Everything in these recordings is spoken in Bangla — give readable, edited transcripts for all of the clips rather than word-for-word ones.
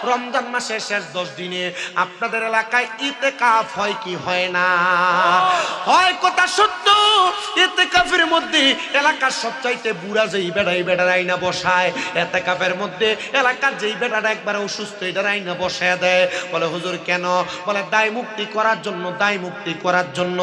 রমজান মাসের শেষ 10 দিনে আপনাদের এলাকায় ইতিকাফ হয় কি হয় না? হয়, কথা সত্য। ইতিকাফের মধ্যে এলাকার সবচাইতে বুড়া যেই বেড়ার আইনা বসায়, ইতিকাফের মধ্যে এলাকার যেই বেড়াটা একবারে অসুস্থ এটার আইনা বসায় দেয়। বলে হুজুর কেন? বলে দায় মুক্তি করার জন্য, দায় মুক্তি করার জন্য।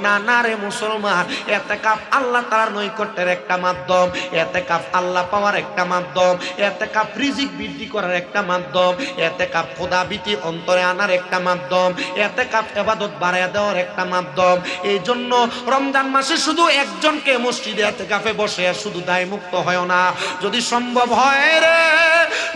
না না রে মুসলমান, ইতিকাফ আল্লাহ তাআলার নৈকট্যের একটা মাধ্যম, ইতিকাফ আল্লাহ পাওয়ার একটা মাধ্যম, ইতিকাফ রিজিক বৃদ্ধি করার একটা মাধ্যম, ইতিকাফ খোদাভীতি অন্তরে আনার একটা মাধ্যম, ইতিকাফ ইবাদত বাড়ায় দেওয়ার একটা মাধ্যম। এই জন্য রমজান মাসে শুধু একজনকে মসজিদে ইতিকাফে বসে শুধু দায় মুক্ত হয় না, যদি সম্ভব হয় রে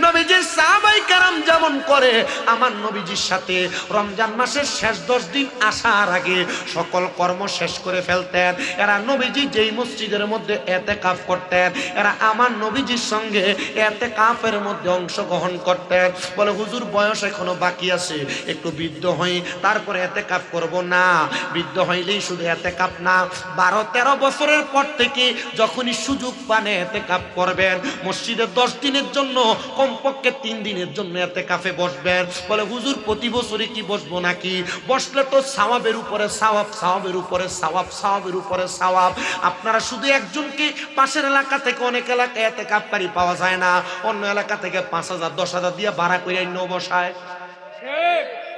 নবীজির সাহাবায়ে কেরাম যেমন করে, আমার নবীজির সাথে রমজান মাসের শেষ 10 দিন আসার আগে সকল কর্ম শেষ করে ফেলতেন। এরা নবীজি যেই মসজিদের মধ্যে ইতিকাফ করতেন, এরা আমার নবীজির সঙ্গে ইতিকাফের মধ্যে অংশগ্রহণ করতেন। বলে হুজুর বয়স এখনো বাকি আছে, একটু বৃদ্ধ হই তারপরে ইতিকাফ করব। না, বৃদ্ধ হইলেই শুধু ইতিকাফ না, 12-13 বছরের পর থেকে যখনই সুযোগ পান ইতিকাফ করবেন। মসজিদে 10 দিনের জন্য, কমপক্ষে 3 দিনের জন্য ইতিকাফে বসবেন। বলে হুজুর প্রতি বছরই কি বসবো নাকি? বসলে তো সওয়াবের উপরে সওয়াব, সওয়াবের উপরে সওয়াব, সওয়াবের উপরে সওয়াব। আপনারা শুধু একজনকে পাশের এলাকা থেকে, অনেক এলাকায় ইতিকাফকারী পাওয়া যায় না, অন্য এলাকা থেকে 5,000 10,000 দিয়ে ভাড়া করে অন্য বসায়।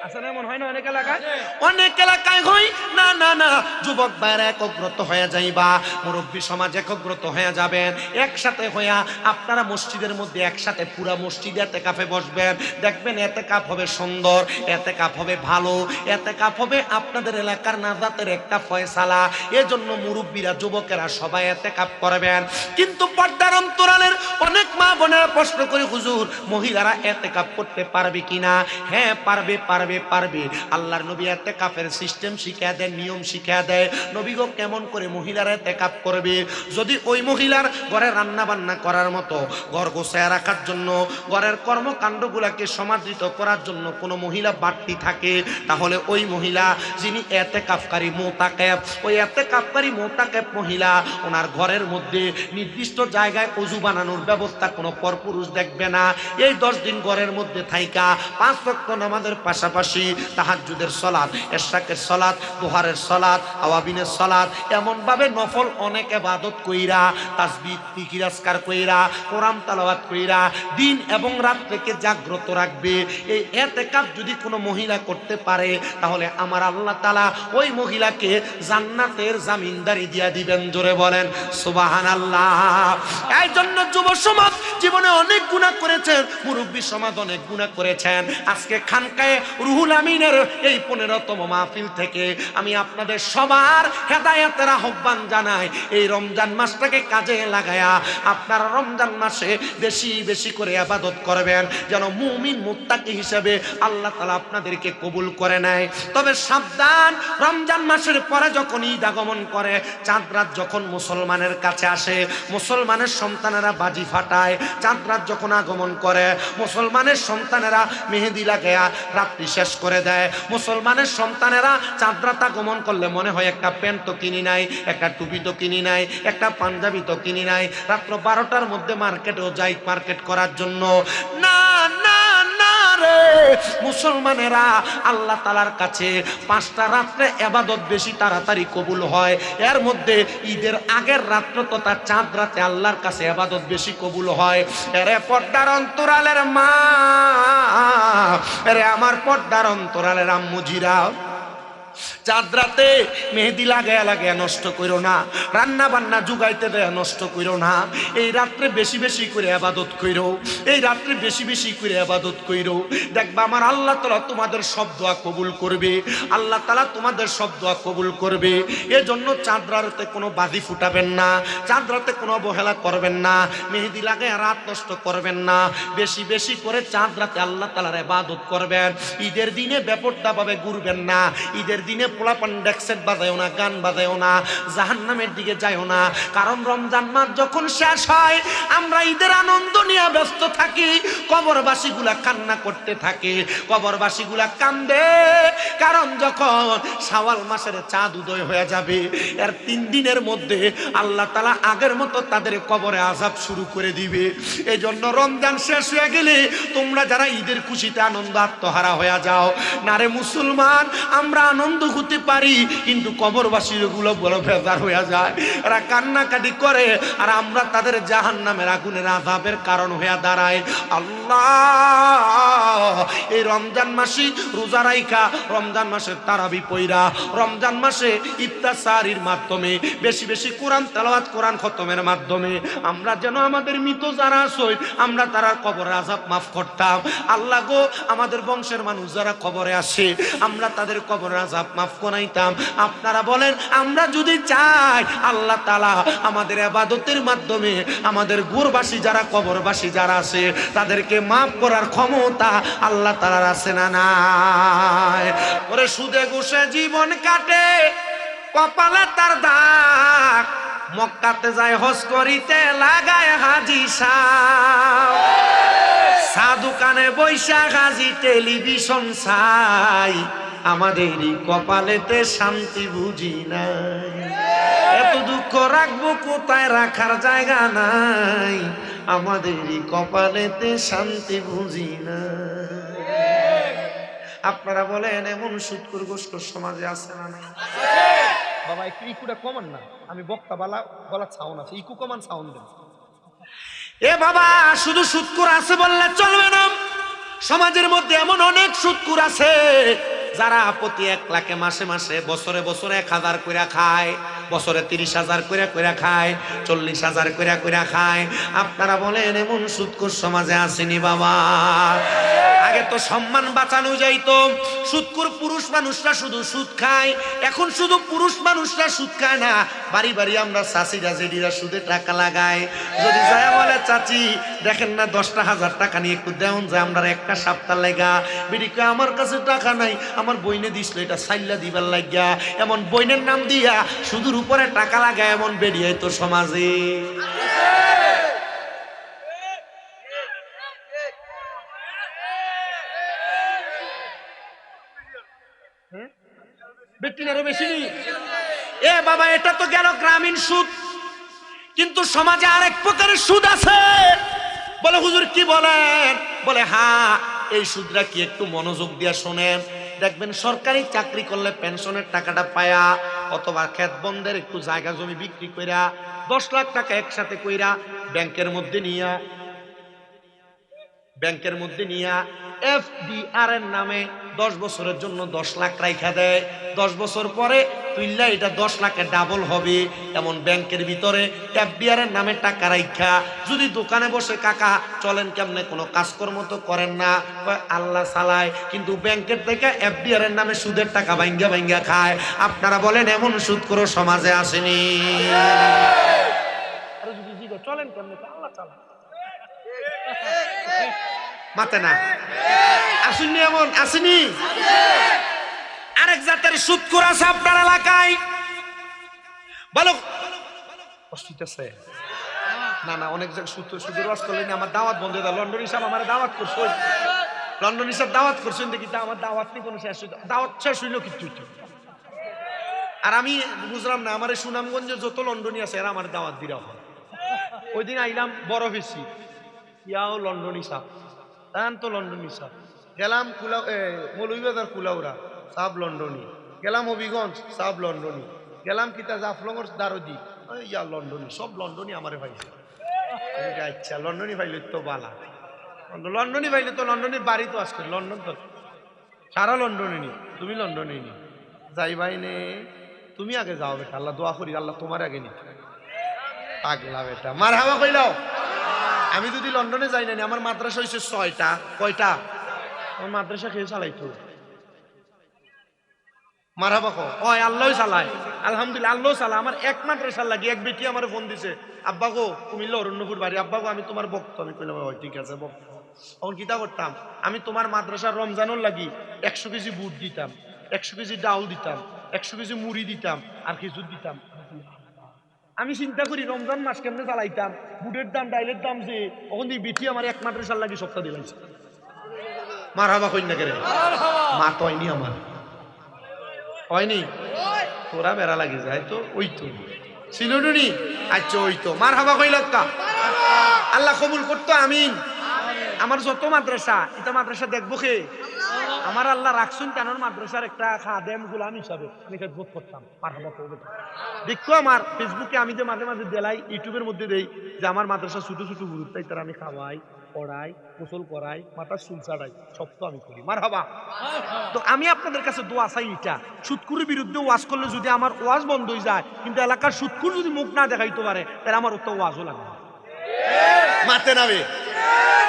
আসলে এমন হয় না অনেক এলাকায়? অনেক এলাকায় হয় না। না না, যুবক ভাইরা একগ্রত হয়ে যাইবা, মুরব্বী সমাজ একগ্রত হয়ে যাবেন, একসাথে হইয়া আপনারা মসজিদের মধ্যে একসাথে পুরা মসজিদে ইতিকাফে বসবেন। দেখবেন ইতিকাফ হবে সুন্দর, ইতিকাফ হবে ভালো, ইতিকাফ হবে আপনাদের এলাকার নাজাতের একটা ফয়সালা। এজন্য মুরব্বীরা, যুবকেরা সবাই ইতিকাফ করবেন। কিন্তু পর্দার অন্তরালের অনেক মা বোনেরা প্রশ্ন করে, হুজুর মহিলারা ইতিকাফ করতে পারবে কিনা? হ্যাঁ পারবে, পারবে, পারবে। আল্লাহর নবী ইতিকাফের সিস্টেম শিখিয়ে দেন, নিয়ম শিখিয়ে দেয়। নবী গো কেমন করে মহিলারা ইতিকাফ করবে? যদি ওই মহিলার ঘরে রান্না বান্না করার মতো, ঘর গোছায় রাখার জন্য, ঘরের কর্মকাণ্ডগুলোকে সমাদৃত করার জন্য কোনো মহিলা বাড়তি থাকে, তাহলে ওই মহিলা যিনি ইতিকাফকারী মুতাকাব, ওই ইতিকাফকারী মুতাকাব মহিলা ওনার ঘরের মধ্যে নির্দিষ্ট জায়গায় ওযু বানানোর ব্যবস্থা কোনো পরপুরুষ দেখবে না। এই 10 দিন ঘরের মধ্যে থাইকা 5 ওয়াক্ত নামাজের পাশাপাশি তাহাজ্জুদের সালাত, ইশরাকের সালাত, দুহারের সালাত, আওয়াবিনের সালাত, এমন ভাবে নফল অনেক ইবাদত কইরা, তাসবিহ জিকির আজকার কইরা, কোরআন তেলাওয়াত কইরা দিন এবং রাত থেকে জাগ্রত রাখবে। এই ইতিকাফ যদি কোনো মহিলা করতে পারে, তাহলে আমার আল্লাহ তাআলা ওই মহিলাকে জান্নাতের জামিনদারি দিয়া দিবেন। জোরে বলেন সুবহানাল্লাহ। এই জন্য যুব সমাজ জীবনে অনেক গুনাহ করেছেন, মুরব্বী সমাজ অনেক গুনাহ করেছেন। আজকে খানকায়ে রুহুল আমিনের এই 15তম মাহফিল থেকে আমি আপনাদের সবার হেদায়েতের আহ্বান জানাই, এই রমজান মাসটাকে কাজে লাগায়া আপনারা রমজান মাসে বেশি বেশি করে ইবাদত করবেন, যেন মুমিন মুত্তাকি হিসেবে আল্লাহ তাআলা আপনাদেরকে কবুল করে নেয়। তবে সাবধান, রমজান মাসের পরে যখন ঈদ আগমন করে, চাঁদ রাত যখন মুসলমানের কাছে আসে, মুসলমানের সন্তানেরা বাজি ফাটায়। চাঁদ রাত যখন আগমন করে, মুসলমানের সন্তানেরা মেহেদি লাগায়া রাত্রি শেষ করে দেয়। মুসলমানের সন্তানেরা চাঁদ রাত আগমন করলে মনে হয় একটা প্যান্ট তো কিনি নাই, একটা টুপি তো কিনি নাই, একটা পাঞ্জাবি তো কিনি নাই, রাত্র 12টার মধ্যে মার্কেটেও যাই মার্কেট করার জন্য। না না না রে মুসলমানেরা, আল্লাহ তাআলার কাছে 5টা রাত্রে ইবাদত বেশি তাড়াতাড়ি কবুল হয়। এর মধ্যে ঈদের আগের রাত্র তথা চাঁদ রাতে আল্লাহর কাছে ইবাদত বেশি কবুল হয়। এরে পর্দার অন্তরালের মা, এরে আমার পর্দার অন্তরালের আম্মুজিরা, চাঁদ রাতে মেহেদি লাগায়া লাগায়া নষ্ট করো না, রান্না বান্না জুগাইতে দেয়া নষ্ট করো না। এই রাত্রে বেশি বেশি করে ইবাদত কইরো, এই রাত্রে বেশি বেশি করে ইবাদত কইরো। দেখবা আমার আল্লাহ তাআলা তোমাদের সব দোয়া কবুল করবে, আল্লাহ তাআলা তোমাদের সব দোয়া কবুল করবে। এজন্য চাঁদ রাতে কোনো বাজি ফুটাবেন না, চাঁদ রাতে কোনো অবহেলা করবেন না, মেহেদি লাগায়া রাত নষ্ট করবেন না। বেশি বেশি করে চাঁদ রাতে আল্লাহ তাআলার ইবাদত করবেন। ঈদের দিনে বেপরোয়া ভাবে ঘুরবেন না, ঈদের দিনে পোলাপান ডেকসেট বাজায়ও না, গান বাজায়ও না, জাহান্নামের দিকে যায়ও না। কারণ রমজান মাস যখন শেষ হয় আমরা ঈদের আনন্দ নিয়ে ব্যস্ত থাকি, কবরবাসীগুলা কান্না করতে থাকে, কবরবাসীগুলা কান্দে। কারণ যখন শাওয়াল মাসের চাঁদ উদয় হয়ে যাবে এর 3 দিনের মধ্যে আল্লাহ তাআলা আগের মতো তাদের কবরে আযাব শুরু করে দিবে। এই জন্য রমজান শেষ হয়ে গেলে তোমরা যারা ঈদের খুশিতে আনন্দ আত্মহারা হয়ে যাও না রে মুসলমান, আমরা আনন্দ হতে পারি কিন্তু কবরবাসীর গুলো বড় বেজার হয়ে যায়, এরা কান্নাকাটি করে আর আমরা তাদের জাহান্নামের আগুনের আযাবের কারণ হয়ে দাঁড়ায়। আল্লাহ এই রমজান মাসে রোজা রাইখা, রমজান মাসে তারাবি পইরা, রমজান মাসে ইফতার সাহরির মাধ্যমে বেশি বেশি কোরআন তেলাওয়াত, কোরআন খতমের মাধ্যমে আমরা যেন আমাদের মৃত যারা আছে আমরা তারা কবরের আযাব মাফ করতাম। আল্লাহ গো আমাদের বংশের মানুষ যারা কবরে আসে আমরা তাদের কবরের আযাব মাফ করাইতাম। আপনারা বলেন আমরা যদি চাই আল্লাহ তাআলা আমাদের ইবাদতের মাধ্যমে আমাদের গুরবাসী যারা, কবরবাসী যারা আছে তাদেরকে মাফ করার ক্ষমতা আল্লাহ তাআলার আছে না নাই? ওরে সুদে ঘুষে জীবন কাটে, কপালে তার দাগ, মক্কাতে যায় হজ করিতে লাগায় হাজি সাহেব, সাধুকানে বৈশা হাজি টেলিভিশন চাই, আমাদেরই কপালেতে শান্তি বুঝি নাই। এত দুঃখ রাখবো কোথায়, রাখার জায়গা নাই, আমাদেরই কপালেতে শান্তি বুঝি নাই। আপনারা বলেন এমন সুদখোর ঘুষখোর সমাজে আছে না নাই? বাবা একটু ইকুটা কমান না, আমি বক্তা বলার সাউন্ড আছে, ইকু কমান সাউন্ড দেন। এ বাবা শুধু সুদখোর আছে বললে চলবে না, সমাজের মধ্যে এমন অনেক সুদখোর আছে যারা প্রতি 1 লাখে মাসে মাসে, বছরে বছরে 1000 করে খায়, বছরে 30,000 করে খায়, 40,000 করে খায়। আপনারা বলেন এমন সুদখোর সমাজে আসেনি বাবা? আগে তো সম্মান বাঁচানো যাইতো, সুদখোর পুরুষ মানুষরা শুধু সুদ খায়, এখন শুধু পুরুষ মানুষরা সুদ খায় না, বাড়ি বাড়ি আমরা চাচিরা জেডিরা সুদে টাকা লাগায়। যদি যায় বলে চাচি দেখেন না 10,000 টাকা নিয়ে একটু দেন যায় আমরা একটা সপ্তাহ লাগা, বিড়িকে আমার কাছে টাকা নাই, আমার বইনে দিছিল এটা সাইল্লা দিবার লাগিয়া, এমন বইনের নাম দিয়া সুদের উপরে টাকা লাগায় এমন বেরিয়ে তো সমাজে। এ বাবা এটা তো গেল গ্রামীণ সুদ, কিন্তু সমাজে আরেক প্রকারের সুদ আছে। বলে হুজুর কি বলেন? বলে হ্যাঁ এই সুদরা কি একটু মনোযোগ দিয়ে শোনেন, দেখবেন সরকারি চাকরি করলে পেনশনের টাকাটা পায়া, অথবা ক্ষেত বন্ধের একটু জায়গা জমি বিক্রি কইরা 10 লাখ টাকা একসাথে কইরা ব্যাংকের মধ্যে নিয়া FDR এর নামে 10 বছরের জন্য 10 লাখ রাইখা দেয়। 10 বছর পরে তুইল্লা এটা 10 লাখে ডাবল হবে, এমন ব্যাংকের ভিতরে FDR এর নামে টাকা রাইখা যদি দোকানে বসে কাকা চলেন কেমনে, কোনো কাজকর্ম তো করেন না, আল্লাহ চালায়, কিন্তু ব্যাংকের থেকে FDR এর নামে সুদের টাকা ভাঙ্গা খায়। আপনারা বলেন এমন সুদখোর সমাজে আসেনি? চলেন কেমনে, আল্লাহ চালায় মাতে না আসেননি, এমন আসেনি? আরেক জাতের সুদখোর আছে আপনার এলাকায়, বলো অস্তিত্ব না না অনেক জায়গায় সুদের ওয়াজ করলেন, আমার দাওয়াত বন্ধ হয়ে যায়। লন্ডন হিসাব আমার দাওয়াত করছো, লন্ডন হিসাব দাওয়াত করছেন দেখি, আমার দাওয়াত নেই কোনো শেষ, দাওয়াত শেষ হইল কিন্তু। আর আমি বুঝলাম না, আমার সুনামগঞ্জে যত লন্ডনী আছে এরা আমার দাওয়াত দিরা হয়। ওই দিন আইলাম বড় বেশি ইয়াও লন্ডন হিসাব, তান তো লন্ডন হিসাব, গেলাম মৌলভীবাজার কুলাউড়া সাব লন্ডনী, গেলাম হবিগঞ্জ সাব লন্ডনী, গেলাম কিতা জাফলংর দারদি ইয়া লন্ডনী, সব লন্ডনী আমারে ভাইছে। আচ্ছা লন্ডনী ভাইলে তো বালা, লন্ডনী ভাইলে তো লন্ডনের বাড়ি তো আসছে, লন্ডন তো সারা লন্ডনে নি, তুমি লন্ডনে নি যাই ভাই নে, তুমি আগে যাও বেটা, আল্লাহ দোয়া করি আল্লাহ তোমার আগে নি। পাগলা বেটা মার হাওয়া কইলাও। আমি যদি লন্ডনে যাই না, আমার মাদ্রাসা হয়েছে 6টা, কয়টা? আমার মাদ্রাসা খেয়ে চালাইতো মারহাবা কো, ওই আল্লাহ চালায়, আলহামদুলিল্লাহ আল্লাহ চালায়। আমার এক মাদ্রাসা লাগি এক বেটি আমার ফোন দিছে, আব্বা গো কুমিল্লা অরণ্যপুর বাড়ি, আব্বা গো আমি তোমার বক্ত। আমি কইলাম ওই ঠিক আছে বক্ত। তখন কিতা করতাম, আমি তোমার মাদ্রাসার রমজানের লাগি 100 কেজি বুট দিতাম, 100 কেজি ডাউল দিতাম, 100 কেজি মুড়ি দিতাম আর খেজুর দিতাম। আমি চিন্তা করি রমজান মাস কেমনে চালাইতাম, বুটের দাম ডাইলের দাম যে ওখান দিয়ে বেটি আমার এক মাদ্রাসার লাগে সপ্তাহ দিলাইছে। মার হাবা কই না কেরে মা তো হয়নি, আমার হয়নি, তোরা বেড়া লাগে যায় তো ওই তো ছিল নি। আচ্ছা ওই তো মার হাবা কই লক্কা আল্লাহ কবুল করতো, আমিন। আমার যত মাদ্রাসা এটা মাদ্রাসা দেখবো কে? আমার আল্লাহ রাখছুন কেন মাদ্রাসার একটা খাদেম গোলাম হিসাবে আমি খেদমত করতাম। মার হাবা করবে দেখো আমার ফেসবুকে আমি যে মাঝে মাঝে দেলাই, ইউটিউবের মধ্যে দেই যে আমার মাদ্রাসা ছোট ছোট গুরুত্ব তারা আমি খাওয়াই, পড়াই, গোসল করাই, মাথার চুল ছাড়াই, সব তো আমি করি। মার হাবা। তো আমি আপনাদের কাছে দোয়া চাই, এটা সুদকুরের বিরুদ্ধে ওয়াজ করলে যদি আমার ওয়াজ বন্ধ হয়ে যায়, কিন্তু এলাকার সুদকুর যদি মুখ না দেখাইতে পারে তাহলে আমার ওটা ওয়াজও লাগবে মাতে নাবে,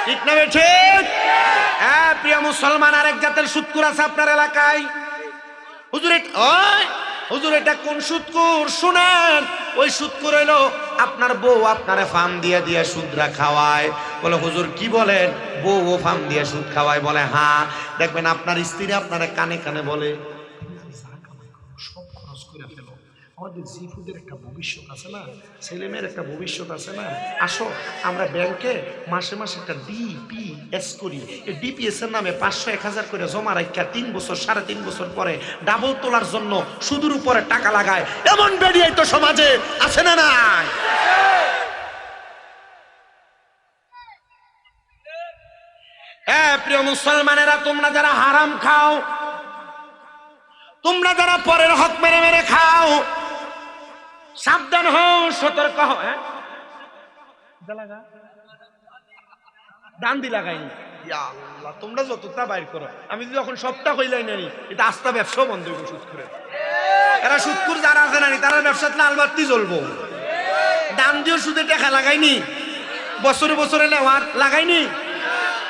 ঠিক না ঠিক? হ্যাঁ প্রিয় মুসলমান, আরেক জাতের সুদকুর আছে আপনার এলাকায়। হুজুর এটা কোন সুদকুর শুনেন? ওই সুদকুর হইলো আপনার বউ আপনারে ফার্ম দিয়ে দিয়ে সুদরা খাওয়ায়। বলে হুজুর কি বলেন, বউ ও ফার্ম দিয়ে সুদ খাওয়ায়? বলে হ্যাঁ। দেখবেন আপনার স্ত্রী আপনারে কানে কানে বলে সব খরচ করে ফেলো, আমাদের জিফুদের একটা ভবিষ্যৎ আছে না, ছেলে মেয়ের একটা ভবিষ্যৎ আছে না, আসো আমরা ব্যাংকে মাসে মাসে একটা ডিপিএস করি। এই ডিপিএস এর নামে 500-1000 করে জমা রাখা 3 বছর 3.5 বছর পরে ডাবল তোলার জন্য সুদের উপরে টাকা লাগায়। এমন বেরিয়ে তো সমাজে আছে না নাই? প্রিয় মুসলমানেরা, তোমরা যারা হারাম খাও, তোমরা যারা পরের হক মেরে মেরে খাও, সাবধান হও, সতর্ক হও। দান দি লাগাইনি আল্লাহ, তোমরা যতটা বাইর করো, আমি যদি যখন সবটা কইলাই নানি এটা আস্থা ব্যবসাও বন্ধ হইব সুদকুরে। এরা সুদকুর যারা আছে নানি তারা ব্যবসাতে লাল বাতি জ্বলবো। দান দিও সুদে টাকা লাগাইনি, বছরে বছরে নেওয়ার লাগাইনি,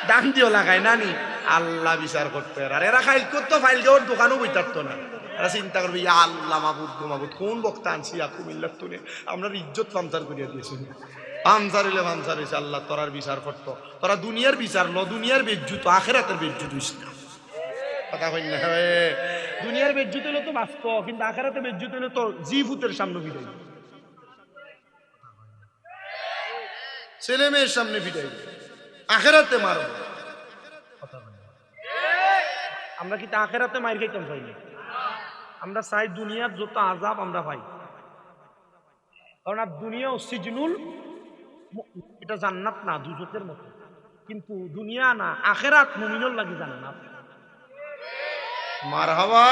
দান দিও লাগাই নানি, আল্লাহ বিচার করতে। আর এরা খাইল করতো ফাইল যাওয়ার দোকানও বইতারতো না। এরা চিন্তা করবে ইয়া আল্লাহ মাহবুদ মাহবুদ কোন বক্তা আনছি কুমিল্লার তুলে আমরা ইজ্জত পামচার করিয়া দিয়েছি। পামচার হইলে পামচার হয়েছে, আল্লাহ তোরার বিচার করতো। তোরা দুনিয়ার বিচার ন, দুনিয়ার বেজ্জুত, আখেরাতের বেজ্জুত হইস না। কথা কই না? দুনিয়ার বেজ্জুত হইলে তো বাঁচত, কিন্তু আখেরাতে বেজ্জুত হইলে তো জিভূতের সামনে ফিরাই, ছেলে মেয়ের সামনে ফিরাই, আখেরাতে মারো। আমরা কি আখেরাতে মার খাইতাম চাই না? আমরা চাই দুনিয়ার যত আযাব আমরা পাই, কারণ আর দুনিয়া সিজনুল, এটা জান্নাত না দুজকের মতো, কিন্তু দুনিয়া না আখেরাত মুমিনের লাগি জান্নাত। মারহাবা।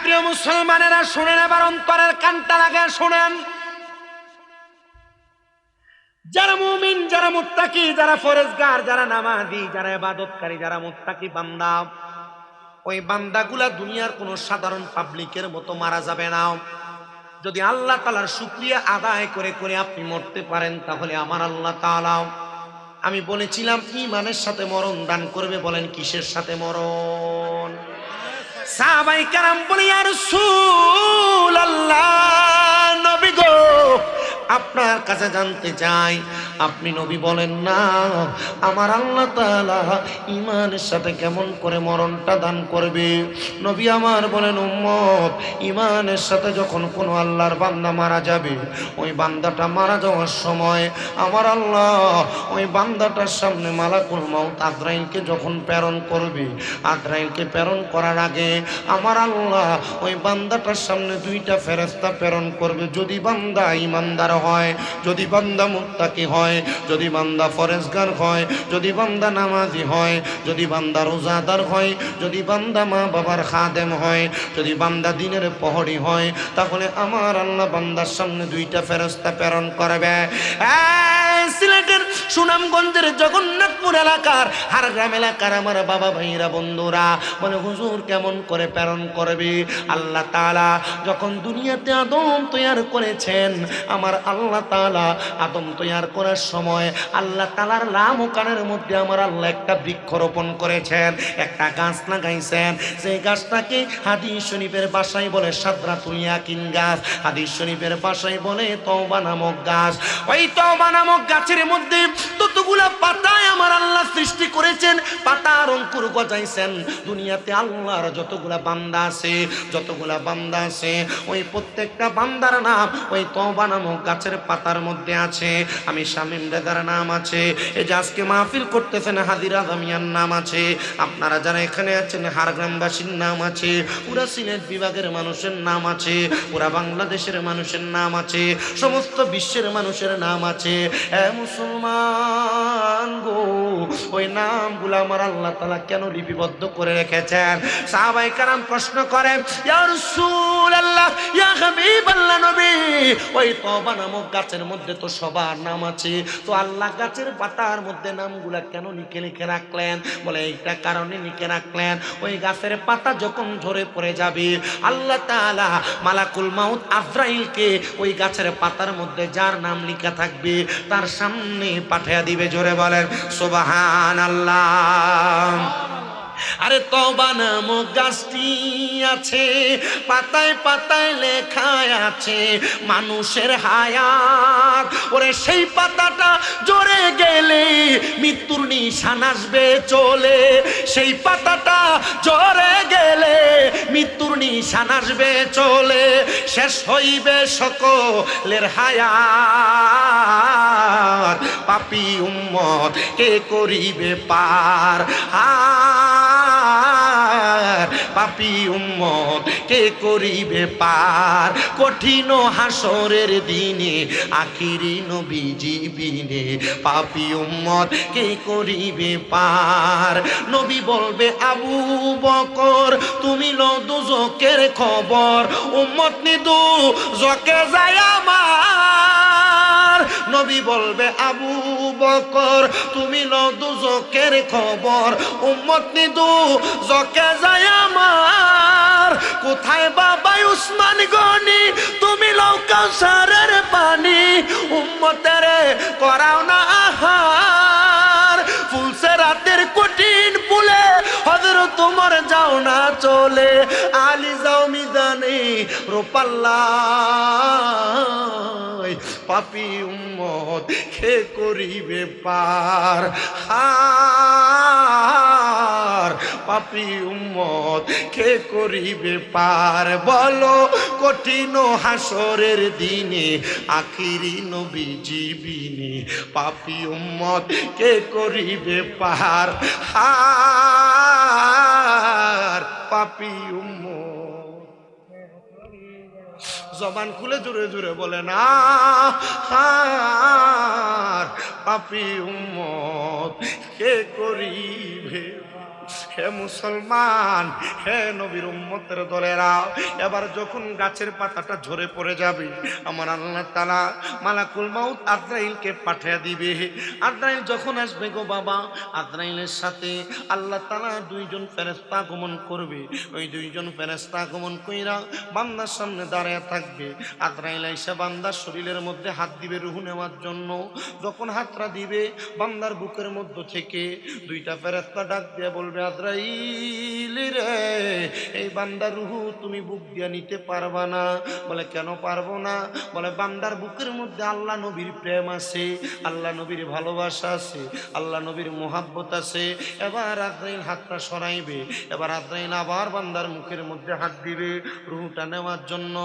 প্রিয় মুসলমানেরা শুনেন, এবার অন্তরের কানটা লাগে শুনেন। যারা মুমিন, যারা মুত্তাকি, যারা ফরজগার, যারা নামাজি, যারা ইবাদতকারী, যারা মুত্তাকি বান্দা, ওই বান্দাগুলা দুনিয়ার কোন সাধারণ পাবলিকের মতো মারা যাবে না। যদি আল্লাহ তাআলার শুকরিয়া আদায় করে করে আপনি মরতে পারেন, তাহলে আমার আল্লাহ তাআলা, আমি বলেছিলাম ঈমানের সাথে মরণ দান করবে। বলেন কিসের সাথে মরণ? সাহাবায়ে কেরাম বলে ইয়া রাসূলুল্লাহ, নবী গো আপনার কাছে জানতে চাই, আপনি নবী বলেন না আমার আল্লাহ তাআলা ঈমানের সাথে কেমন করে মরণটা দান করবে? নবী আমার বলেন উম্মত, ঈমানের সাথে যখন কোনো আল্লাহর বান্দা মারা যাবে, ওই বান্দাটা মারা যাওয়ার সময় আমার আল্লাহ ওই বান্দাটার সামনে মালাকুল মউত আজরাইলকে যখন প্রেরণ করবে, আজরাইলকে প্রেরণ করার আগে আমার আল্লাহ ওই বান্দাটার সামনে 2টা ফেরেশতা প্রেরণ করবে। যদি বান্দা ঈমানদার হয়, যদি বান্দা মুত্তাকি হয়, যদি বান্দা ফরজগার হয়, যদি বান্দা নামাজি হয়, যদি বান্দা রোজাদার হয়, যদি বান্দা মা বাবার খাদেম হয়, যদি বান্দা দিনের প্রহরী হয়, তাহলে আমার আল্লাহ বান্দার সামনে 2টা ফেরেশতা প্রেরণ করবে। সিলেটের সুনামগঞ্জের জগন্নাথপুর এলাকার হারগ্রাম এলাকার আমার বাবা ভাইরা বন্ধুরা বলে হুজুর কেমন করে প্রেরণ করবে? আল্লাহ তাআলা যখন দুনিয়াতে আদম তৈয়ার করেছেন, আমার আল্লাহ তাআলা আদম তৈয়ার করার সময় আল্লাহ তাআলার লামকানের মধ্যে আমার আল্লাহ একটা বৃক্ষ রোপণ করেছেন, একটা গাছ লাগাইছেন। সেই গাছটাকে হাদিস শরীফের ভাষায় বলে সাদরাতুল ইয়াকিন গাছ, হাদিস শরীফের ভাষায় বলে তওবা নামক গাছ। ওই তওবা নামক গাছের মধ্যে ততগুলা পাতায় আমার আল্লাহ সৃষ্টি করেছেন, পাতার অঙ্কুর গজাইছেন। দুনিয়াতে আল্লাহর যতগুলা বান্দা আছে, যতগুলা বান্দা আছে, ওই প্রত্যেকটা বান্দার নাম ওই তওবা নামক গাছের পাতার মধ্যে আছে। আমি শামীম দাদার নাম আছে, এই যে আজকে মাহফিল করতেছেন হাদিরা জামিয়ার নাম আছে, আপনারা যারা এখানে আছেন হারগ্রামবাসীর নাম আছে, পুরা সিলেট বিভাগের মানুষের নাম আছে, পুরা বাংলাদেশের মানুষের নাম আছে, সমস্ত বিশ্বের মানুষের নাম আছে। এ মুসলমান গো, ওই নামগুলো আমার আল্লাহ তাআলা কেন লিপিবদ্ধ করে রেখেছেন? সাহাবায়ে কেরাম প্রশ্ন করেন, ইয়া রাসূলুল্লাহ, ইয়া হাবিবাল্লাহ নবী, ওই তওবা নামক গাছের মধ্যে তো সবার নাম আছে, তো আল্লাহ গাছের পাতার মধ্যে নামগুলা কেন লিখে লিখে রাখলেন? বলে এইটা কারণে লিখে রাখলেন, ওই গাছের পাতা যখন ঝরে পড়ে যাবে আল্লাহ তাআলা মালাকুল মাউত আজরাইলকে ওই গাছের পাতার মধ্যে যার নাম লেখা থাকবে তার সামনে পাঠিয়ে দিবে। জোরে বলেন সুবহানাল্লাহ। আরে তওবা নামক গাছটি আছে, পাতায় পাতায় লেখা আছে মানুষের হায়াত। ওরে সেই পাতাটা ঝরে গেলে মৃত্যুর নিশান আসবে চলে, সেই পাতাটা ঝরে গেলে মৃত্যুর নিশান আসবে চলে, শেষ হইবে সকলের হায়াত, পাপী উম্মত কে করিবে পার, পাপী উম্মত কে করিবে পার, কঠিন হাসরের দিনে আখিরি নবীজি বিনে, পাপী উম্মত কে করিবে পার। নবী বলবে আবু বকর তুমি লও দুজকের খবর, উম্মত নিদু জকে যায় আমার। নবী বলবে আবু বকর তুমি লও দুজকের খবর, উম্মত নিদু জকে যায় আমার। কোথায় বাবা উসমান গনি তুমি লও কাউসারের পানি, উম্মতের করাও না আহার। ফুলসে রাতের কঠিন পুলে হযরত ওমর যাও না চলে, আলী যাও মিদানে রোপাল্লায়, পাপী উম্মত কে করিবে পার, পাপী উম্মত কে করিবে পার। বলো কঠিন হাসরের দিনে আখিরি নবীজি বিনে, পাপী উম্মত কে করিবে পার, পাপী উম্মত। জবান খুলে জোরে জোরে বলে না, পাপী উম্মত কে করিবে। হে মুসলমান, হে নবীর উম্মতের দলেরা, এবার যখন গাছের পাতাটা ঝরে পড়ে যাবে আমার আল্লাহ তাআলা মালাকুল মাউত আজরাইলকে পাঠিয়ে দিবে। আজরাইল যখন আসবে গো বাবা, আজরাইলের সাথে আল্লাহ তাআলা দুইজন ফেরেশতা আগমন করবে। ওই দুইজন ফেরেশতা আগমন কইরা বান্দার সামনে দাঁড়িয়ে থাকবে। আজরাইল এসে বান্দার শরীরের মধ্যে হাত দিবে রূহ নেওয়ার জন্য। যখন হাতটা দিবে বান্দার বুকের মধ্য থেকে দুইটা ফেরেশতা ডাক দিয়ে বলবে, আজরাইল রে, এই বান্দার রূহ তুমি বুক দিয়ে নিতে পারবা না। বলে কেন পারবো না? বলে বান্দার বুকের মধ্যে আল্লাহ নবীর প্রেম আছে, আল্লাহ নবীর ভালোবাসা আছে, আল্লাহ নবীর মোহাব্বত আছে। এবার আজরাইল হাতটা সরাইবে, এবার আজরাইল আবার বান্দার মুখের মধ্যে হাত দিবে রূহটা নেওয়ার জন্য।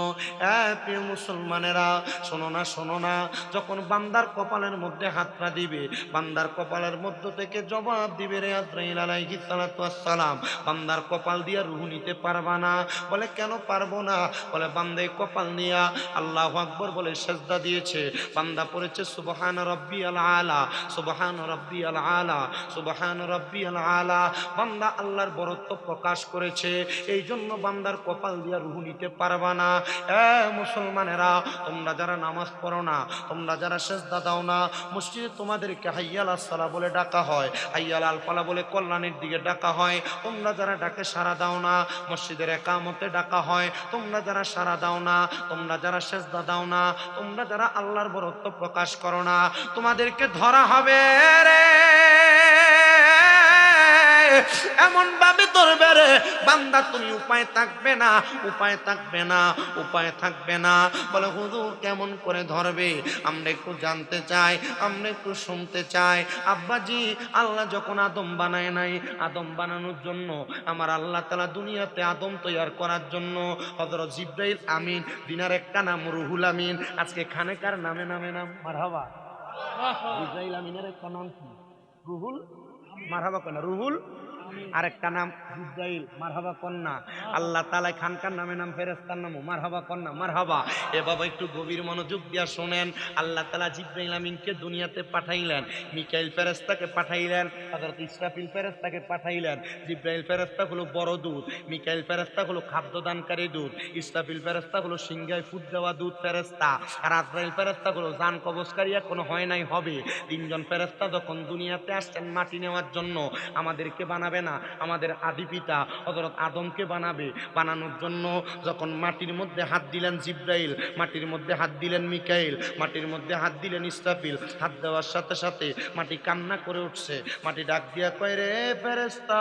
প্রিয় মুসলমানেরা শোনো না, শোনো না, যখন বান্দার কপালের মধ্যে হাতটা দিবে বান্দার কপালের মধ্য থেকে জবাব দিবে, রে আজরাইল আলাইহিস সালাতু ওয়াস সালাম, বান্দার কপাল দিয়া রূহ নিতে পারবা না। বলে কেন পারবো না? বলে বান্দে কপাল নিয়া আল্লাহু আকবার বলে সিজদা দিয়েছে, বান্দা পড়েছে সুবহান রাব্বিয়াল আলা, সুবহান রাব্বিয়াল আলা, সুবহান রাব্বিয়াল আলা। বান্দা আল্লাহর বরত্ব প্রকাশ করেছে, এই জন্য বান্দার কপাল দিয়া রূহ নিতে পারবা না। মুসলমানেরা, তোমরা যারা নামাজ পড়ো না, তোমরা যারা সিজদা দাও না, মসজিদে তোমাদেরকে হাইয়াল আসসালা বলে ডাকা হয়, হাইয়াল আল ফালা বলে কল্যাণের দিকে ডাকা হয়। তোমরা যারা ডাকে সাড়া দাও না, মসজিদের একামতে ডাকা হয়, তোমরা যারা সাড়া দাও না, তোমরা যারা সিজদা দাও না, তোমরা যারা আল্লাহর বরত্ব প্রকাশ করো না, তোমাদেরকে ধরা হবে রে, এমন ভাবে ধরবে রে বান্দা তুমি উপায় থাকবে না, উপায় থাকবে না, উপায় থাকবে না। বলে হুজুর কেমন করে ধরবে? আমরা একটু জানতে চাই, আমরা একটু শুনতে চাই। আব্বাজি, আল্লাহ যখন আদম বানায় নাই, আদম বানানোর জন্য আমার আল্লাহ তাআলা দুনিয়াতে আদম তৈয়ার করার জন্য হযরত জিবরাইল আমিন, দিনার একটা নাম রুহুল আমিন, আজকে খানেকার নামে নামে নাম মারহাবা। জিবরাইল আমিনের একটা নাম কি? রুহুল, মারহাবা কন্যা রুহুল, আরেকটা নাম জিবরাইল, মারহাবা কন্যা। আল্লাহ তাআলা খানকার নামে নাম, ফেরেশতার নামও মারহাবা কন্যা, মারহাবা। এ বাবা একটু গভীর মনোযোগ দিয়া শোনেন। আল্লাহ তাআলা জিবরাইল আমিনকে দুনিয়াতে পাঠাইলেন, মিকাইল ফেরেশতাকে পাঠাইলেন, হযরত ইসরাফিল ফেরেশতাকে পাঠাইলেন। জিবরাইল ফেরেশতা হলো বড় দূত, মিকাইল ফেরেশতা হলো খাদ্যদানকারী দূত, ইসরাফিল ফেরেশতা হলো সিংহায় ফুট দেওয়া দূত ফেরেশতা, আর আজরাইল ফেরেশতা হলো জান কবজকারী, এখনো হয় নাই হবে। তিনজন ফেরেশতা যখন দুনিয়াতে আসছেন মাটি নেওয়ার জন্য, আমাদেরকে বানাবে না, আমাদের আদি পিতা হযরত আদমকে বানাবে। বানানোর জন্য যখন মাটির মধ্যে হাত দিলেন জিবরাইল, মাটির মধ্যে হাত দিলেন মিকাইল, মাটির মধ্যে হাত দিলেন ইসরাফিল, হাত দেওয়ার সাথে সাথে মাটি কান্না করে উঠছে। মাটি ডাক দিয়া কয়, রে ফেরেশতা,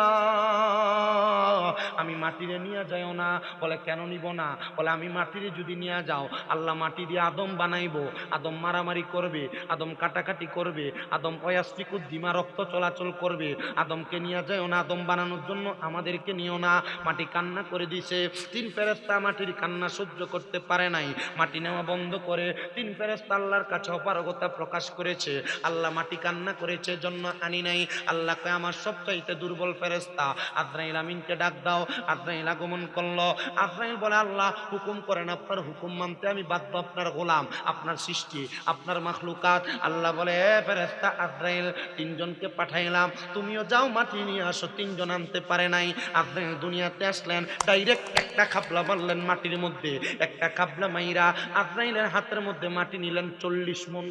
আমি মাটিরে নিয়ে যাইও না। বলে কেন নিব না? বলে আমি মাটিরে যদি নিয়ে যাও, আল্লাহ মাটি দিয়ে আদম বানাইবো, আদম মারামারি করবে, আদম কাটাকাটি করবে, আদম অয়াস্তিকুদ দিমা রক্ত চলাচল করবে। আদমকে নিয়ে যাইও না, আদম বানানোর জন্য আমাদেরকে নিও না। মাটি কান্না করে দিছে। তিন ফেরেশতা মাটির কান্না সহ্য করতে পারে নাই, মাটি নেওয়া বন্ধ করে তিন ফেরেশতা আল্লাহর কাছে অপারগতা প্রকাশ করেছে। আল্লাহ মাটি কান্না করেছে জন্য আনি নাই। আল্লাহ কয় আমার সবচাইতে দুর্বল ফেরেশতা আজরাইল আমিনকে ডাক দাও। আজরাইল আগমন করলো। আজরাইল বলে আল্লাহ হুকুম করেন, আপনার হুকুম মানতে আমি বাধ্য, আপনার গোলাম, আপনার সৃষ্টি, আপনার মাখলুকাত। আল্লাহ বলে ফেরেশতা আজরাইল, তিনজনকে পাঠাইলাম, তুমিও যাও মাটি নিয়ে আসো। তিনজন আনতে পারে নাই। আজরাইল দুনিয়াতে আসলেন, ডাইরেক্ট একটা খাবলা মারলেন মাটির মধ্যে, একটা খাবলা মাইরা আজরাইলের হাতের মধ্যে মাটি নিলেন 40 মণ।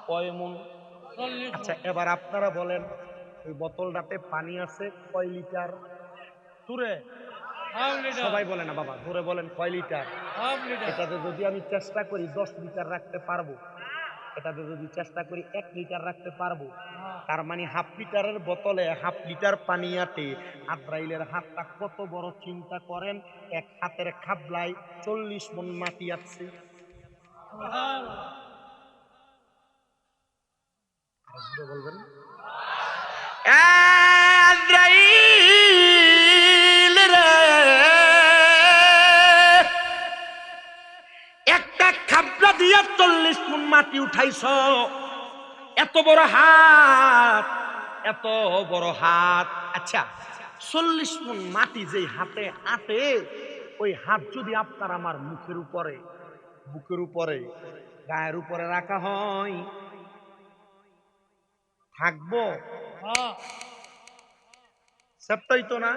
কয় মণ? আচ্ছা এবার আপনারা বলেন, ওই বোতলটাতে পানি আছে কয় লিটার? তুরে সবাই বলে না বাবা, ধরে বলেন কয় লিটার? এটাতে যদি আমি চেষ্টা করি 10 লিটার রাখতে পারবো, এটাতে যদি চেষ্টা করি 1 লিটার রাখতে পারবো। তার মানে হাফ লিটারের বোতলে হাফ লিটার পানি আটে। আজরাইলের হাতটা কত বড় চিন্তা করেন, এক হাতের খাবলায় 40 মণ মাটি আছে। বলবেন আজরাইল রে, একটা খাবলা দিয়া 40 মণ মাটি উঠাইছ। এত বড় হাত, এত বড় হাত। আচ্ছা 40 মণ মাটি যেই হাতে আটে, ওই হাত যদি আপনার আমার মুখের উপরে, বুকের উপরে, গায়ের উপরে রাখা হয়, থাকবো? সেটাই তো না।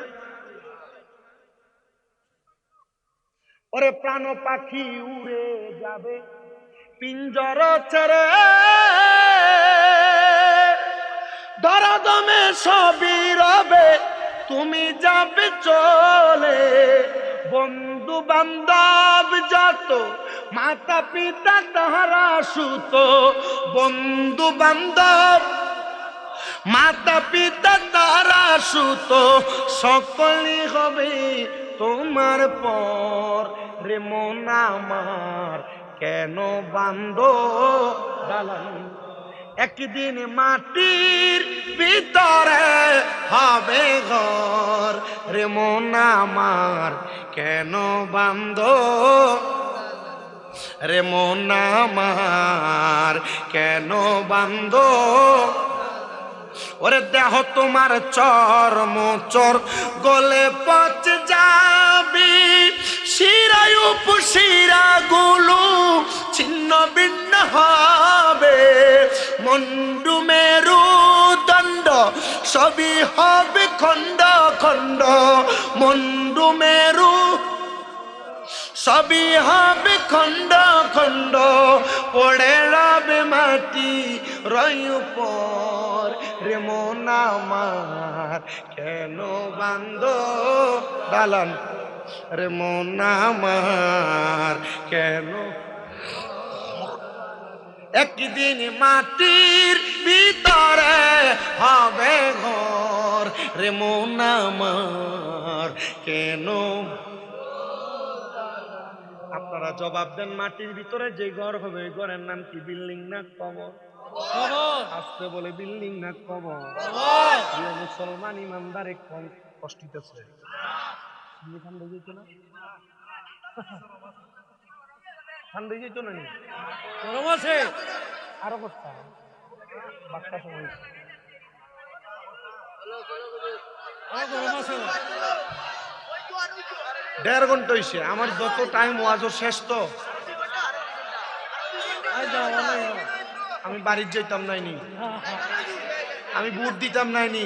ওরে প্রাণ পাখি উড়ে যাবে পিঞ্জর ছেড়ে, দরদমে সবই রবে, তুমি যাবে চলে। বন্ধু বান্ধব যত, মাতা পিতা তাহারা সুত, বন্ধু বান্ধব মাতা পিতা তারা সুত, সকলই হবে তোমার পর। রে মন আমার কেন বান্ধ দালান, একদিন মাটির ভিতরে হবে ঘর। রে মন আমার কেন বান্ধ, রে মন আমার কেন বান্ধ। ওরে দেহ তোমার চর্ম চর গলে পচে যাবি, শিরায় উপশিরা গুলো ছিন্ন ভিন্ন হবে। মন্ডু মেরু দণ্ড সবই হবে খণ্ড খণ্ড, মন্ডু মেরু সবই হবে খণ্ড খণ্ড। পড়ে রবে মাটি রয় উপর। রে মন আমার কেন বান্ধ দালান, রে মন আমার কেন। একদিন মাটির ভিতরে হবে ঘর, রে মন আমার কেন। আপনারা জবাব দেন, মাটির ভিতরে যে ঘর হবে ওই ঘরের নাম কি, বিল্ডিং না কবর? আসতে বলে বিল্ডিং না কবর? মুসলমান ইমানদার কম কষ্ট দিতেছে। ঠান্ডা যেত না, ঠান্ডা যেত না, গরম আছে আরো কষ্ট বাচ্চা সময় 1.5 ঘন্টা হয়েছে। আমার যত টাইম ওয়াজও শেষ তো আমি বাড়ির যাইতাম নাইনি, আমি বুট দিতাম নাইনি,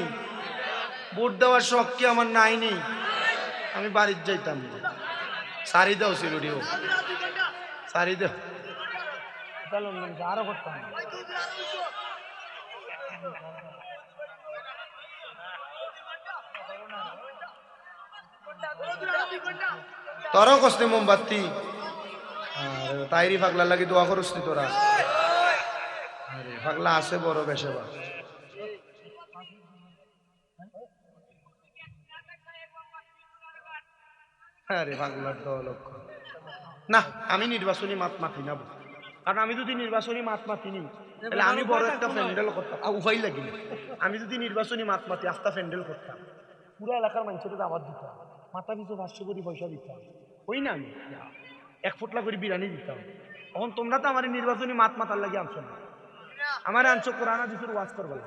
বুট দেওয়ার শখ কি আমার নাইনি, আমি বাড়ির যাইতাম। সারি দাও সিলুডিও সারি দাও আরো করতাম। তোরাও কষ্ট মোমবাতি তাইরি পাগলা লাগি দোয়া করস নি তোরা? আরে পাগলা আছে বড় বেশে বা। আরে পাগলার 10 লক্ষ না। আমি নির্বাচনী মাত মাতি না, কারণ আমি যদি নির্বাচনী মাত মাতি নি তাহলে আমি বড় একটা প্যান্ডেল করতাম। উপায় লাগিনি, আমি যদি নির্বাচনী মাত মাতি আস্তা প্যান্ডেল করতাম, পুরো এলাকার মানুষের দাওয়াত দিতাম, মাথা পিছু 500 কোটি পয়সা দিতাম, ওই না আমি 1 ফুটলা করে বিরিয়ানি দিতাম। তখন তোমরা তো আমার নির্বাচনী মাত মাতার লাগে আনছো না, আমার আনছো কোরআন হাদিসের ওয়াজ করবে,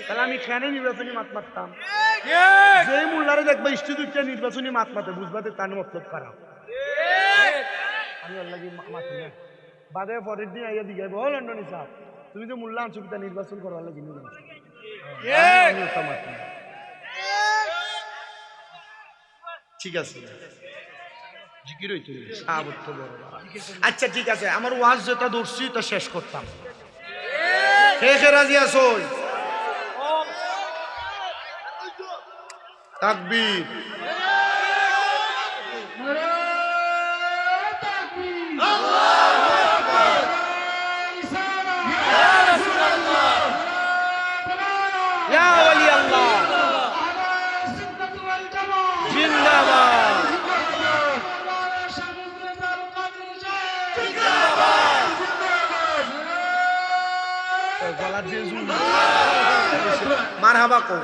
তাহলে আমি কেন নির্বাচনী মাত মারতাম? যে মোল্লারে দেখবা ইনস্টিটিউটটা নির্বাচনী মাত মাতে বুঝবাতে তার মতলব খারাপ। আমি আল্লাহ মাতি না, বাদে পরের দিন আইয়া দিকে বল লন্ডনী সাহেব তুমি তো মোল্লা আনছো কিতা নির্বাচন করবার লাগে ঠিক আছে। আচ্ছা ঠিক আছে, আমার ওয়াজ যেটা দর্শি তা শেষ করতাম। কে রাজি আছো? তাকবীর। ইয়া ওলি আল্লাহ জিন্দাবাদ। মারহাবা কো।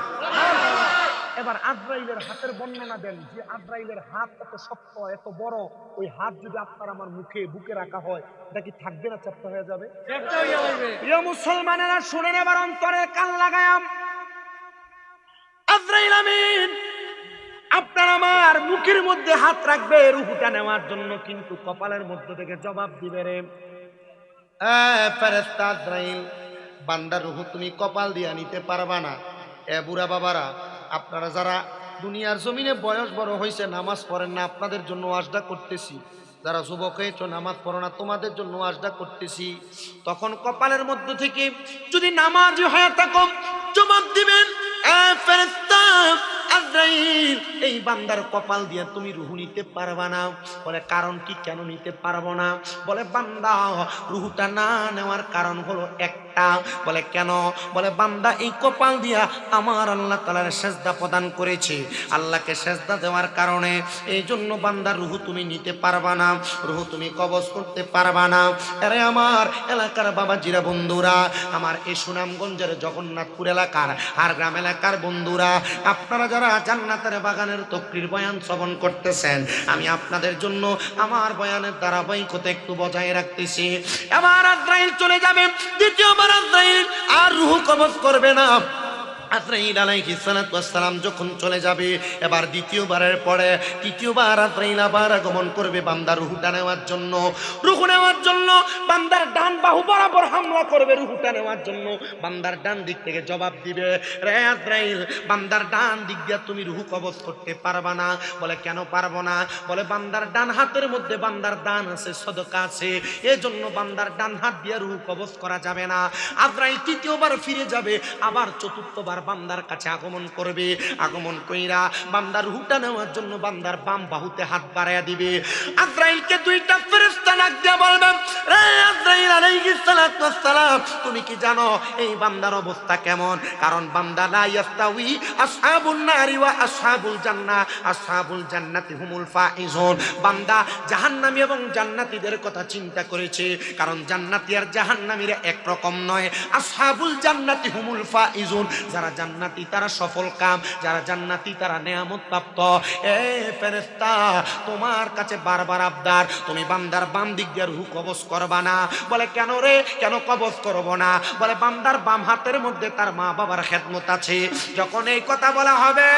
এবার আজরাইলের হাতের বর্ণনা দেন, যে আজরাইলের হাত এত শক্ত এত বড়, ওই হাত যদি আপনার আমার মুখে বুকে রাখা হয় এটা কি থাকবে না চ্যাপ্টা হয়ে যাবে? প্রিয় মুসলমানেরা শুনেন এবার অন্তরে কান লাগায়াম। আজরাইল আমিন আপনার আমার মুখের মধ্যে হাত রাখবে রূহটা নেওয়ার জন্য, কিন্তু কপালের মধ্যে থেকে জবাব দিবে রে ফেরেশতা আজরাইল, বান্দার রূহ তুমি কপাল দিয়া নিতে পারবা না। এ বুড়া বাবারা, আপনারা যারা দুনিয়ার জমিনে বয়স বড় হয়েছে নামাজ পড়েন না, আপনাদের জন্য ওয়াজটা করতেছি। যারা যুবক হয়েছ নামাজ পড়ো না, তোমাদের জন্য ওয়াজটা করতেছি। তখন কপালের মধ্য থেকে যদি নামাজি হয়ে থাকো জবাব দিবেন ফেরেশতা আজরাইল, এই বান্দার কপাল দিয়ে তুমি রূহ নিতে পারবা না। বলে কারণ কি, কেন নিতে পারবো না? বলে বান্দা রূহটা না নেওয়ার কারণ হলো একটা। বলে কেন? বলে বান্দা এই কপাল দিয়া আমার আল্লাহ তাআলার সেজদা প্রদান করেছে, আল্লাহকে সেজদা দেওয়ার কারণে এই জন্য বান্দার রূহ তুমি নিতে পারবা না, রূহ তুমি কবজ করতে পারবা না। আরে আমার এলাকার বাবাজিরা বন্ধুরা, আমার এই সুনামগঞ্জের জগন্নাথপুর এলাকার আর গ্রাম এলাকার বন্ধুরা, আপনারা যারা জান্নাতের বাগানের তকরির বয়ান শ্রবণ করতেছেন, আমি আপনাদের জন্য আমার বয়ানের ধারাবাহিকতা একটু বজায় রাখতেছি। এবার আজরাইল চলে যাবে, দ্বিতীয়বার আজরাইল আর রূহ কবজ করবে না। আজরাইল আলাইহিস সালাতু ওয়াস সালাম যখন চলে যাবে, এবার দ্বিতীয়বারের পরে তৃতীয়বার আজরাইল আবার আগমন করবে বান্দার রূহটা নেওয়ার জন্য। রূহ নেওয়ার জন্য বান্দার ডান বাহু বরাবর হামলা করবে রূহটা নেওয়ার জন্য। বান্দার ডান দিক থেকে জবাব দিবে, রে আজরাইল, বান্দার ডান দিক দিয়ে তুমি রূহ কবজ করতে পারবা না। বলে কেন পারবো না? বলে বান্দার ডান হাতের মধ্যে বান্দার দান আছে, সদকা আছে, এজন্য বান্দার ডান হাত দিয়ে রূহ কবজ করা যাবে না। আজরাইল তৃতীয়বার ফিরে যাবে, আবার চতুর্থবার বান্দার কাছে আগমন করবে। আগমন কইরা বান্দার রূহটা নেওয়ার জন্য বান্দার বাম বাহুতে হাত বাড়াইয়া দিবে। আজরাইলকে 2টা ফেরেশতা ডাক দিয়া বলবেন, রে আজরাইল আলাইহিস সালাতু ওয়াস সালাম, তুমি কি জানো এই বান্দার অবস্থা কেমন? কারণ বান্দা লা ইয়াস্তাউই আসহাবুন নারি ওয়া আসহাবুল জান্নাহ, আসহাবুল জান্নাতি হুমুল ফাইজুন। বান্দা জাহান্নামী এবং জান্নাতীদের কথা চিন্তা করেছে, কারণ জান্নাতি আর জাহান্নামীরা একরকম নয়। আসহাবুল জান্নাতি হুমুল ফাইজুন, যারা জান্নাতি তারা সফল কাম, যারা জান্নাতি তারা নেয়ামত প্রাপ্ত। এ ফেরেশতা, তোমার কাছে বারবার আবদার, তুমি বান্দার বাম দিক দিয়ে রূহ কবজ করবা না। বলে কেন রে, কেন কবজ করব না? বলে বান্দার বাম হাতের মধ্যে তার মা বাবার খেদমত আছে। যখন এই কথা বলা হবে,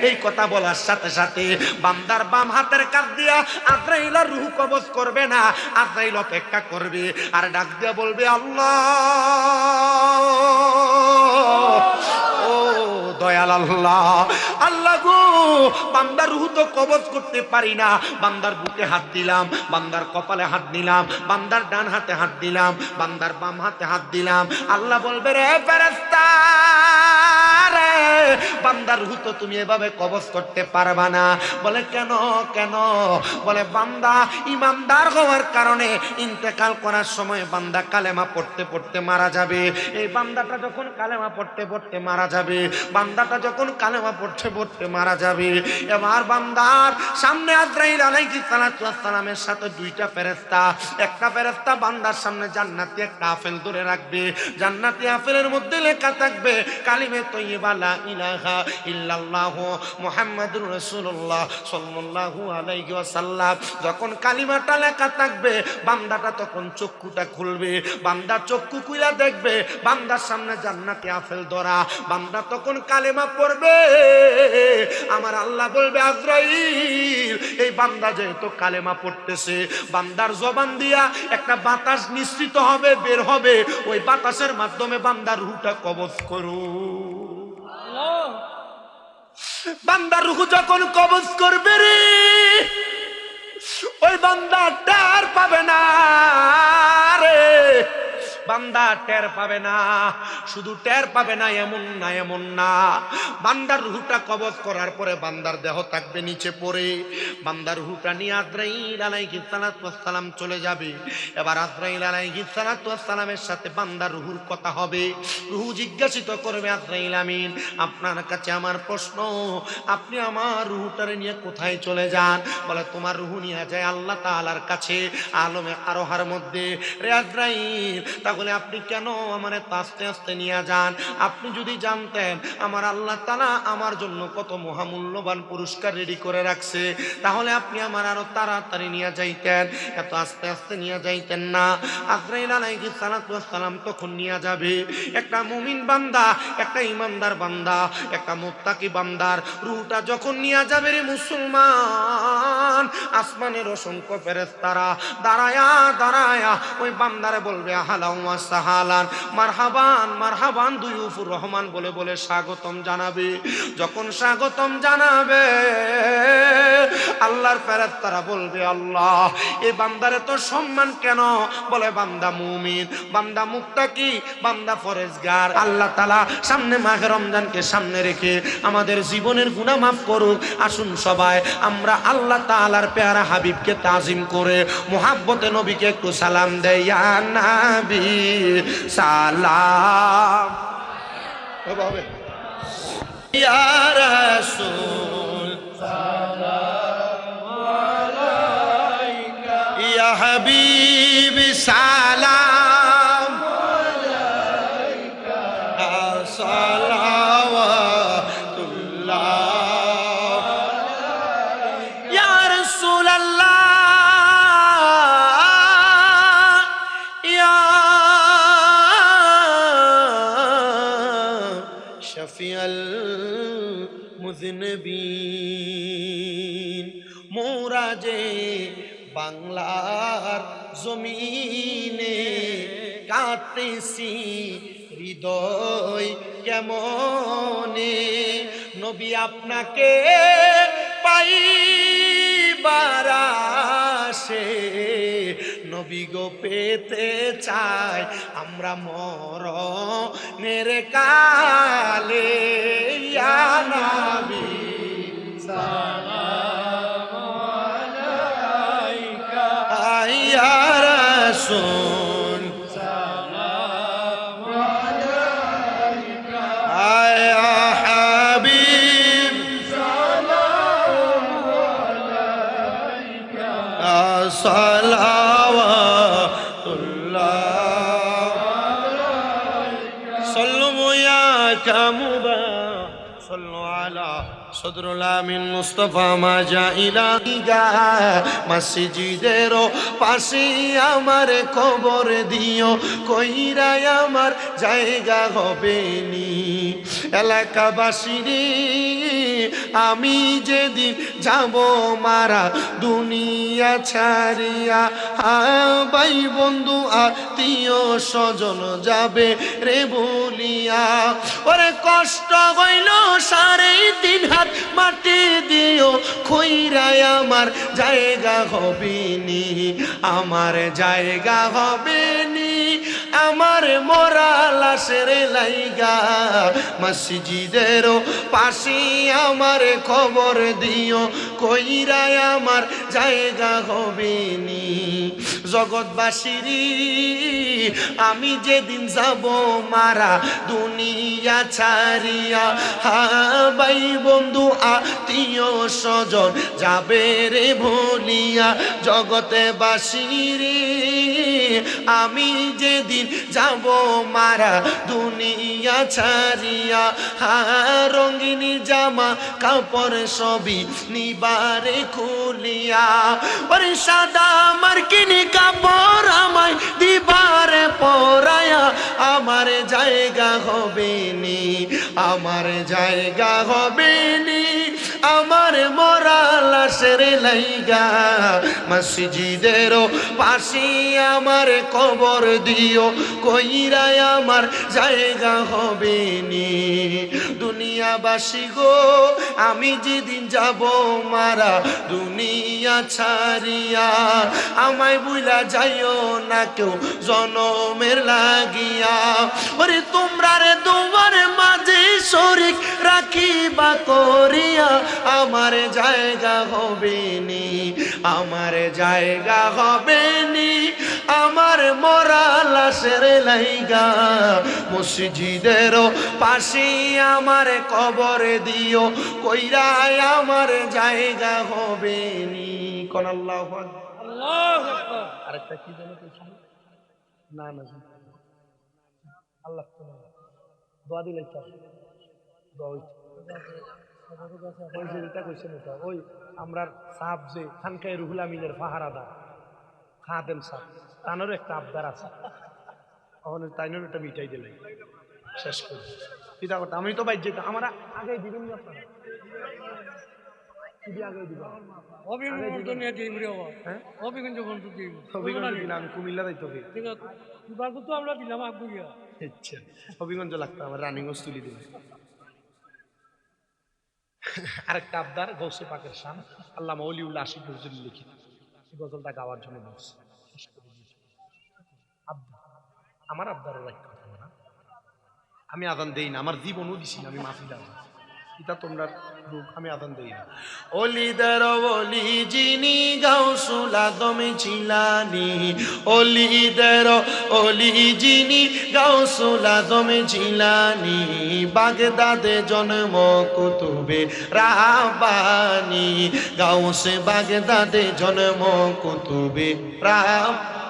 এই কথা বলার সাথে সাথে বান্দার বাম হাতের কাছ দিয়া আজরাইল রূহ কবজ করবে না, আজরাইল অপেক্ষা করবে আর ডাক দিয়া বলবে, আল্লাহ, ও দয়াল আল্লাহ, আল্লাহ গো, বান্দার রূহ তো কবজ করতে পারি না। বান্দার বুকে হাত দিলাম, বান্দার কপালে হাত দিলাম, বান্দার ডান হাতে হাত দিলাম, বান্দার বাম হাতে হাত দিলাম। আল্লাহ বলবে, রে ফেরেশতা, বান্দার রূহ তো তুমি এভাবে কবজ করতে পারবা না। বলে কেন, কেন? বলে বান্দা ইমানদার হওয়ার কারণে ইন্তেকাল করার সময় বান্দা কালেমা পড়তে পড়তে মারা যাবে। এই বান্দাটা যখন কালেমা পড়তে পড়তে মারা যাবে, বান্দাটা যখন কালেমা পড়তে পড়তে মারা যাবে, এবার বান্দার সামনে আজরাইল আলাইহিস সালাতু ওয়াস সালামের সাথে দুইটা ফেরেশতা, একটা ফেরেশতা বান্দার সামনে জান্নাতি একটা আপেল ধরে রাখবে। জান্নাতি আপেলের মধ্যে লেখা থাকবে কালিমে তয়্যিবা লা ইলাহা ইল্লাল্লাহ মুহাম্মাদুর রাসূলুল্লাহ সাল্লাল্লাহু আলাইহি ওয়াসাল্লাম। যখন কালিমাটা লেখা থাকবে, বান্দাটা তখন চক্ষুটা খুলবে, বান্দা চক্ষু খুলে দেখবে বান্দার সামনে জান্নাতি আপেল ধরা। বান্দা তখন কালেমা পড়বে, আমার আল্লাহ বলবে, আজরাইল, এই বান্দা যেহেতু কালেমা পড়তেছে, বান্দার জবান দিয়া একটা বাতাস নিঃসৃত হবে, বের হবে, ওই বাতাসের মাধ্যমে বান্দার রূহটা কবজ করো। বান্দার রূহ যখন কবজ করবে রে, ওই বান্দা টের পাবে না রে, বান্দা টের পাবে না। শুধু টের পাবে না এমন না, এমন না, বান্দার রূহটা কবজ করার পরে বান্দার দেহ থাকবে নিচে পড়ে। বান্দার রূহটা নিয়ে আজরাইল আলাইহিস সালাতু ওয়াস সালাম চলে যাবে। এবার আজরাইল আলাইহিস সালাতু ওয়াস সালামের সাথে বান্দার রূহুর কথা হবে। রূহ জিজ্ঞাসিত করবে, আজরাইল আমিন, আপনার কাছে আমার প্রশ্ন, আপনি আমার রূহটারে নিয়ে কোথায় চলে যান? বলে তোমার রূহ নিয়ে যায় আল্লাহ তাআলার কাছে আলমে আরোহার মধ্যে। রে আজরাইল, তাহলে আপনি কেন আমারে আস্তে আস্তে নিয়ে যান? আপনি যদি জানতেন আমার আল্লাহ তাআলা আমার জন্য কত মহামূল্যবান পুরস্কার রেডি করে রাখছে, তাহলে আপনি আমার আরো তাড়াতাড়ি নিয়ে যাইতেন, এত আস্তে আস্তে নিয়ে যাইতেন না। আজরাইল আলাইহিস সালাতু ওয়াস সালাম তখন নিয়ে যাবে একটা মুমিন বান্দা, একটা ইমানদার বান্দা, একটা মুত্তাকি বান্দার রূহটা যখন নিয়ে যাবে রে মুসলমান, আসমানের অসংখ্য ফেরেশতারা দাঁড়ায়া দাঁড়ায়া ওই বান্দারে বলবে, আহলান ওয়া সাহালান, মারহাবান মারহাবান, দুয়ুফুর রহমান বলে বলে স্বাগতম জানাবে। যখন স্বাগতম জানাবে, আল্লাহর ফেরেশতারা বলবে, আল্লাহ, এই বান্দারে তো সম্মান কেন? বলে বান্দা মুমিন, বান্দা মুত্তাকি, বান্দা ফরেজগার। আল্লাহ তাআলা সামনে মাহে রমজানকে সামনে রেখে আমাদের জীবনের গুনাহ মাফ করুক। আসুন সবাই আমরা আল্লাহ তাআলার পেয়ারা হাবিবকে তাজিম করে মুহাব্বতে নবীকে একটু সালাম দেই, ইয়া নবী সালাম, ইয়া রাসূল সালাম আলাইকা, ইয়া হাবিব সালাম আলাইকা, সালাওয়াতুল্লাহ ইয়া রাসূলুল্লাহ, ইয়া শফিউল মুযনিবিন। মোরা যে বাংলার জমিনে কাঁদতেছি হৃদয় কেমনে, নবী আপনাকে পাইবার আশে, নবী গো পেতে চাই আমরা মরণের কালে, ইয়া নবী সালাম রাসূল আয়া হাবিব সালাওয়াতুল্লাহ সাল্লু ইয়া কামুবা সাল্লু আলা সদরুল আমিন মুস্তাফা মাজা ইলাহিগা মসজিদের পাশে আমার খবর দিও কইরাই আমার জায়গা হবে নি এলাকাবাসী রে আমি যেদিন যাব মারা দুনিয়া ছাড়িয়া ভাই বন্ধু আত্মীয় স্বজন যাবে রে বলিয়া ওরে কষ্ট হইল 3.5 হাত মাটি দিও কইরাই আমার জায়গা হবে নি আমার জায়গা হবে নি আমার মরা লাশের লাইগা মসজিদের পাশে আমার খবর দিও কইরাই আমার জায়গা হবে নি জগৎবাসীর আমি যেদিন যাব মারা দুনিয়া ছাড়িয়া ভাই বন্ধু আত্মীয় স্বজন যাবে রে ভুলিয়া জগতে বাসীর আমি যেদিন যাব মারা দুনিয়া ছাড়িয়া রঙিনী জামা কাপড় সবই নিবারে খুলিয়া ওরে সাদা মার্কিনি কাপড় আমায় দিবারে পরায়া আমার জায়গা হবে নি আমার জায়গা হবে নি আমার মরা লাশের লাইগা মসজিদের পাশে আমার কবর দিও কইরাই আমার জায়গা হবে নি দুনিয়াবাসী গো আমি যেদিন যাব মারা দুনিয়া ছাড়িয়া আমায় বুইলা যাইও না কেউ জনমের লাগিয়া ওরে তোমরা রে তোমার মাঝে শরীক রাখিবা করিয়া আমার জায়গা হবে নি আমার জায়গা হবে নি আমার মরা লাশের লাইগা মসজিদের পাশে আমার কবর দিও কইরাই আমার জায়গা হবে নি কোন আল্লাহু আকবার আল্লাহু আকবার আরেকটা কি জানো কইছি না না আল্লাহ তো দোয়া দিলে তো দোয়া ওই যে এটা কইছেন এটা ওই আমরার সাহেব যে খানকায় রুহুল আমিনের ফাহারাদা খাদেম সাহেব তানোর একটা আবদার আছে ওখানে তাইনোর একটা মিটাই দিলে শেষ করে পিতা কথা আমি তো বাইর যেতে আমার আগে দিবেন না আপনারা কি আগে দিবেন অভিগঞ্জ নিয়ে দিই রে হ্যাঁ অভিগঞ্জ বন্ধু দিই অভিগঞ্জ দিলাম কুমিল্লা যাইতো কি ঠিক আছে বাবু তো আমরা দিলাম আগুইয়া আচ্ছা অভিগঞ্জ লাগতো আমার রানিং গস তুলি দিবে আরেকটা আবদার গৌসে পাকের শান আল্লামা ওলিউল্লাহ আশিক নজরুল লিখিত এই গজলটা গাওয়ার জন্য বলছি আমার আবদার আমি আদান দেই না আমার জীবনও দিছি না আমি মাফি দাও এটা তোমরা আমি আদান দেই না ওলিদের ওলি যিনি গাউসুল আদম জিলানী ওলিদের ওলি যিনি গাউসুল আদম জিলানী বাগদাদে জন্ম কুতুবে রাব্বানী গাউসে বাগদাদে জন্ম কুতুবে রাব্বানী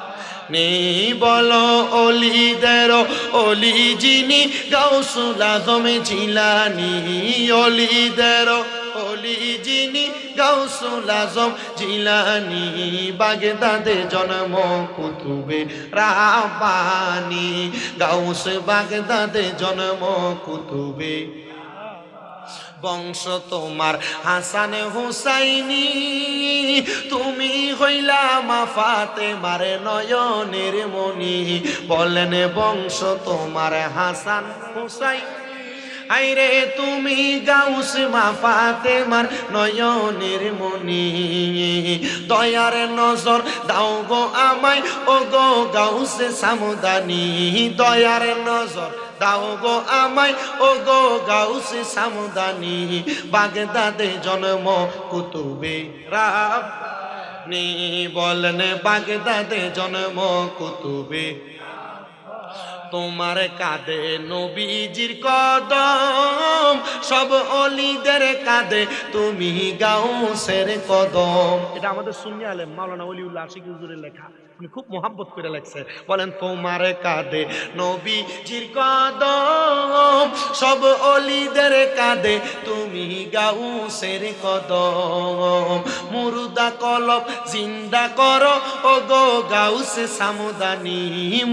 বলো ওলিদের ওলি যিনি গাউসুল আজম জিলানী ওলিদের ওলি যিনি গাউসুল আজম জিলানী বাগদাদে জন্ম কুতুবে রাব্বানী গাউস বাগদাদে জন্ম কুতুবে বংশ তোমার হাসান হুসাইনি তুমি হইলা মা ফাতেমার নয়নের মনি বলেন বংশ তোমার হাসান হুসাইন আইরে তুমি গাউস মা ফাতেমার নয়নের মনি দয়ার নজর দাও গো আমায় ও গো গাউস সামদানি দয়ার নজর দাও গো আমায় ও গো গাউস সামদানি বাগদাদে জন্ম কুতুবে রাব্বানী নি বলেন বাগদাদে জন্ম কুতুবে তোমার কাঁধে নবীজির কদম সব অলিদের কাঁধে তুমি গাউসের কদম। এটা আমাদের সুন্নি আলেম মাওলানা ওলিউল্লাহ আশিক হুজুরের লেখা, উনি খুব মোহাব্বত করে লেখছে। বলেন তোমার কাঁধে নবীজির কদম সব অলিদের কাঁধে তুমি গাউসের কদম। মুর্দা কলব জিন্দা করো ও গো গাউসে সামদানি,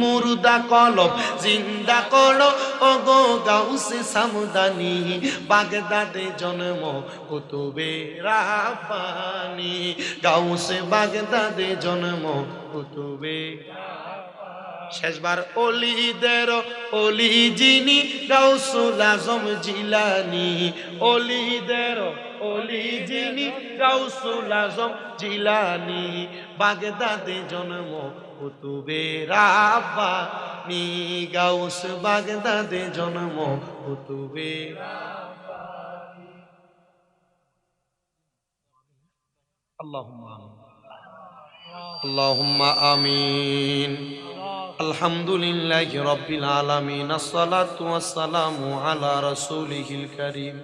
মুর্দা কলব জিন্দা করো ও গো গাউসে সামদানি। বাগদাদে জন্ম কুতুবে রাব্বানি, গাউসে বাগদাদে জন্ম কুতুবে। শেষবার অলিদের অলি যিনি গাউসুল আজম জিলানি, অলিদের অলি যিনি গাউসুল আজম জিলানি। বাগদাদে জন্ম কুতুবে রাব্বানি, গাউস বাগদাদে জন্ম কুতুবে। আল্লাহুম্মা আল্লাহুম্মা আমিন। আলহামদুলিল্লাহি রাব্বিল আলামিন, আসসালাতু ওয়াসসালামু আলা রাসূলিহিল কারীম।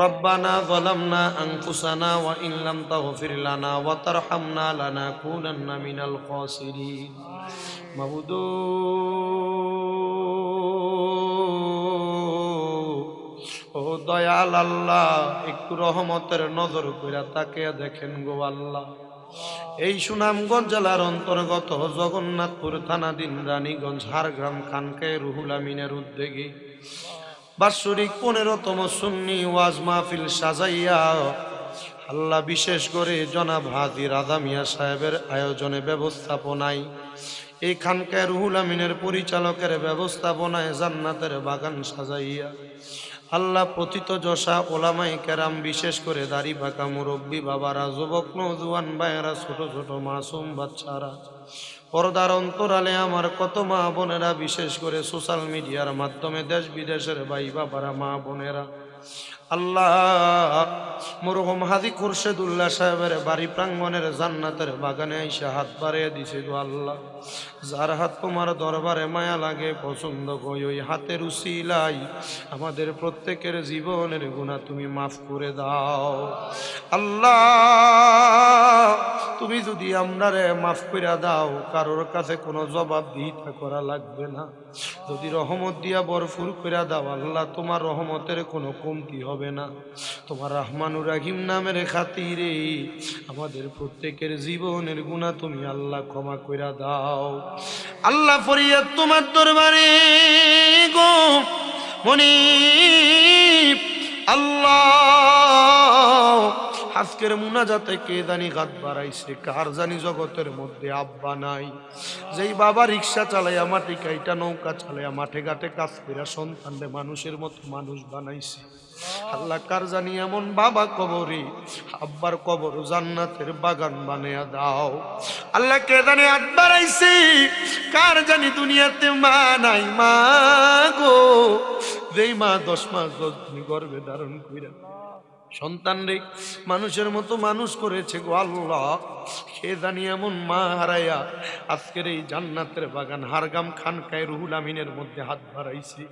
রব্বানা যালামনা আনফুসানা ওয়া ইন লাম তাগফির লানা ওয়া তারহামনা লানাকুনান্না মিনাল খাসিরিন। মাবুদ ও দয়াল আল্লাহ, একটু রহমতের নজর কইরা তাকিয়ে দেখেন গো আল্লাহ। এই সুনামগঞ্জ জেলার অন্তর্গত জগন্নাথপুর থানাধীন রানীগঞ্জ হারগ্রাম খানকায় রুহুল আমিনের উদ্যোগে বাৎসরিক 15তম সুন্নি ওয়াজ মাহফিল সাজাইয়া আল্লাহ বিশেষ করে জনাব হাজী রাজা মিয়া সাহেবের আয়োজনে ব্যবস্থাপনায় এই খানকায় রুহুল আমিনের পরিচালকের ব্যবস্থাপনায় জান্নাতের বাগান সাজাইয়া আল্লাহ পতিত যশা ওলামায়ে কেরাম, বিশেষ করে দাড়ি পাকা মুরব্বী বাবারা, যুবক নওজোয়ান ভাইয়েরা, ছোট ছোট মাসুম বাচ্চারা, পর্দার অন্তরালে আমার কত মা বোনেরা, বিশেষ করে সোশ্যাল মিডিয়ার মাধ্যমে দেশ বিদেশের ভাই বাবারা, মা বোনেরা, আল্লাহ মরহুম হাজী খুরশেদুল্লাহ সাহেবের বাড়ি প্রাঙ্গণের জান্নাতের বাগানে আইসা হাত বাড়িয়ে দিছে গো আল্লাহ। যার হাত তোমার দরবারে মায়া লাগে, পছন্দ কই, ওই হাতের উসিলাই আমাদের প্রত্যেকের জীবনের গুনাহ তুমি মাফ করে দাও আল্লাহ। তুমি যদি আমরারে মাফ করে দাও, কারোর কাছে কোনো জবাবদিহিতা করা লাগবে না। যদি রহমত দিয়া ভরপুর করে দাও আল্লাহ, তোমার রহমতের কোনো কমতি হবে না। তোমার রহমানুর রাহিম নামের খাতিরে আমাদের প্রত্যেকের জীবনের গুনাহ তুমি আল্লাহ ক্ষমা করে দাও আল্লাহ। ফরিয়াদ তোমার দরবারে গো মনিব আল্লাহ। আজকের মুনাজাতে কে জানি গাত বাড়াইছে, কার জানি জগতের মধ্যে আব্বা নাই। যেই বাবা রিক্সা চালাইয়া, মাটি কাইটা, নৌকা চালাইয়া, মাঠে ঘাটে কাজ কইরা সন্তানরে মানুষের মতো মানুষ বানাইছে। আল্লাহ কার জানি এমন বাবা কবরে, আব্বার কবর জান্নাতের বাগান বানায়া দাও আল্লাহ। কে জানি হাত বাড়াইছে, কার জানি দুনিয়াতে মা নাই। মা গো, যেই মা 10 মাস 10 দিন গর্ভে ধারণ কইরা সন্তান রে মানুষের মতো মানুষ করেছে গো আল্লাহ। কে জানি এমন মা হারাইয়া আজকের এই জান্নাতের বাগান হারগাম খানকায় রুহুল আমিনের মধ্যে হাত বাড়াইছে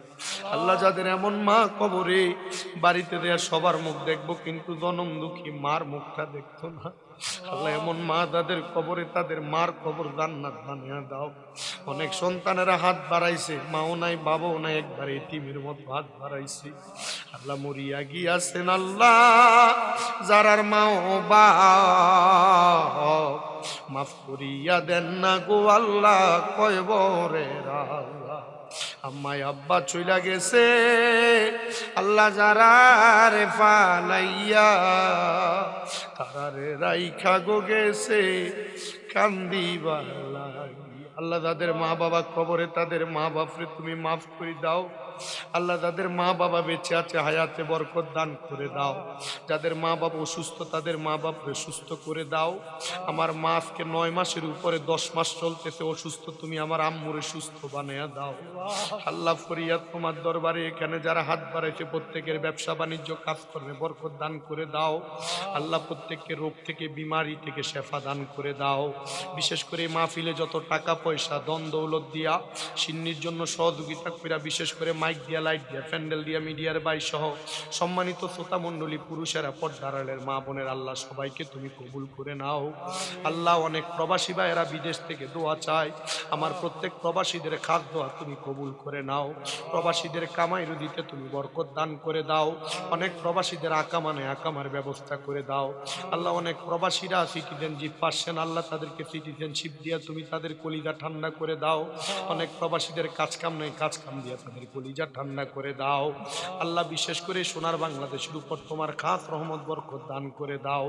আল্লাহ। যাদের এমন মা কবরে, বাড়িতে দেয়া সবার মুখ দেখবো, কিন্তু জনম দুঃখী মার মুখটা দেখতো না আল্লাহ। এমন মা যাদের কবরে, তাদের মার কবর জান্নাত বানিয়ে দাও। অনেক সন্তানেরা হাত বাড়াইছে, মাও নাই বাবাও নাই, একবার এতিমের মতো হাত বাড়াইছে আল্লাহ। মরিয়া গিয়াছেন আল্লাহ যারার মাও বাপ, মাফ করিয়া দেন না গো আল্লাহ কয়বরের আল্লাহ। আম্মাই আব্বা চইলা গেছে আল্লাহ, যারা রে ফালাইয়া তারারে রাইখা গো গেছে কান্দিবার লাগি আল্লাহ। যাদের মা বাবা কবরে, তাদের মা বাপরে তুমি মাফ করে দাও আল্লাহ যাদের মা বাবা বেঁচে আছে হায়াতে বরকত দান করে দাও, যাদের মা বাবা অসুস্থ তাদের মা বাবাকে সুস্থ করে দাও। আমার মা আজকে 9 মাসের উপরে 10 মাস চলতেছে অসুস্থ, তুমি আমার আম্মুরে সুস্থ বানায়া দাও। আল্লাহ ফরিয়াদ তোমার দরবারে, এখানে যারা হাত বাড়াইছে প্রত্যেকের ব্যবসা বাণিজ্য কাজ করবে বরকত দান করে দাও। আল্লাহ প্রত্যেককে রোগ থেকে বিমারি থেকে শেফা দান করে দাও। বিশেষ করে মাহফিলে যত টাকা পয়সা দন দৌলত দিয়া সিন্নির জন্য সহযোগিতা কইরা, বিশেষ করে মাইক দিয়া, লাইট দিয়া, প্যান্ডেল দিয়া, মিডিয়ার বাই সহ সম্মানিত শ্রোতা মণ্ডলী, পুরুষেরা, পর্দারালের মা বোনের, আল্লাহ সবাইকে তুমি কবুল করে নাও। আল্লাহ অনেক প্রবাসী ভাইয়েরা বিদেশ থেকে দোয়া চায়, আমার প্রত্যেক প্রবাসীদের খাস দোয়া তুমি কবুল করে নাও। প্রবাসীদের কামাই রুদিতে তুমি বরকত দান করে দাও। অনেক প্রবাসীদের আকামানে আকামার ব্যবস্থা করে দাও। আল্লাহ অনেক প্রবাসীরা সিটিজেনশিপ পাচ্ছেন, আল্লাহ তাদেরকে সিটিজেনশিপ দিয়া তুমি তাদের কলিজা ঠান্ডা করে দাও। অনেক প্রবাসীদের কাজ কাম নেই, কাজ কাম দিয়া তাদের কলিজা ঠান্ডা করে দাও। আল্লাহ বিশেষ করে সোনার বাংলাদেশের উপর তোমার খাস রহমত বরকত দান করে দাও।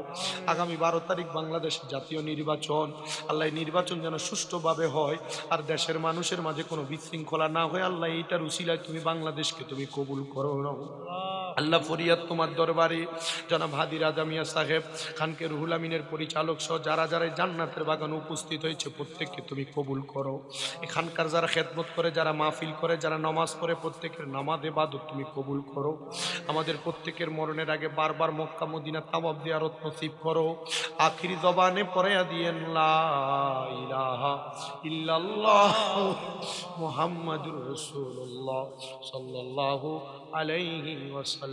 আগামী 12 তারিখ বাংলাদেশ জাতীয় নির্বাচন, আল্লাহ নির্বাচন যেন সুষ্ঠুভাবে হয় আর দেশের মানুষের মাঝে কোনো বিশৃঙ্খলা না হয়। আল্লাহ এইটার উসিলায় তুমি বাংলাদেশকে তুমি কবুল করো। আল্লাহ ফরিয়াদ তোমার দরবারে, জনাব হাদি রাজা মিয়া সাহেব, খানকে রুহুল আমিনের পরিচালক সহ যারা যারা জান্নাতের বাগানে উপস্থিত হয়েছে প্রত্যেককে তুমি কবুল করো। এখানকার যারা খেদমত করে, যারা মাহফিল করে, যারা নামাজ পড়ে, প্রত্যেকের নামাজ ইবাদত তুমি কবুল করো। আমাদের প্রত্যেকের মরণের আগে বারবার মক্কা মদিনা তাওয়াব জিয়ারত নসিব করো। আখিরি জবানে পড়াইয়া দিয়েন লা ইলাহা ইল্লাল্লাহ মুহাম্মাদুর রাসূলুল্লাহ সাল্লাল্লাহু আলাইহি ওয়াসাল্লাম।